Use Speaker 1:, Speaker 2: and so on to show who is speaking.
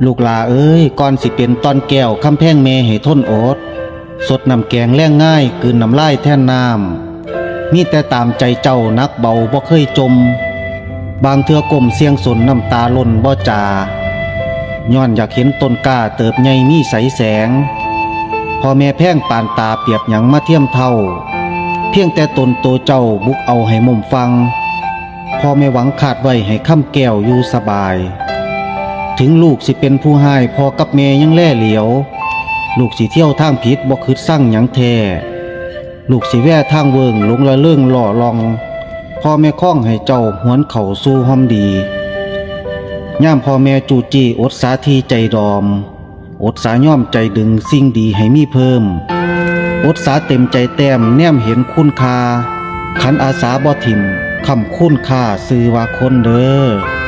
Speaker 1: ลูกหลาเอ้ยก่อนสิเป็นตอนแก้วคำแพงเมให้ทนอดสดน้ำแกงแล้งง่ายกืนน้ำลายแท่นน้ำมีแต่ตามใจเจ้านักเบาบ่เคยจมบางเทื่อก้มเสียงสนน้ำตาล่นบ่จาย้อนอยากเห็นต้นกล้าเติบใหญ่มีใสแสงพ่อแม่แพงปานตาเปรียบหยังมาเทียมเท่าเพียงแต่ตนโตเจ้าบุกเอาให้มุมฟังพ่อแม่หวังขาดไว้ให้ค่ำแก้วอยู่สบายถึงลูกสิเป็นผู้ให้พ่อกับแม่ยังแล่เหลียวลูกสิเที่ยวทางผิดบ่คิดสร้างหยังแท้ลูกสิแว่ทางเวิงหลงละเลื่องหล่อลองพ่อแม่คล้องให้เจ้าหวนเข่าสู่ห้อมดีย่ามพ่อแม่จูจี้อดสาทีใจดอมอดสาย่อมใจดึงสิ่งดีให้มีเพิ่มอดสาเต็มใจแต้มแนมเห็นคุณค่าขันอาสาบ่ถิ่มคำคุณค่าซื้อว่าคนเด้อ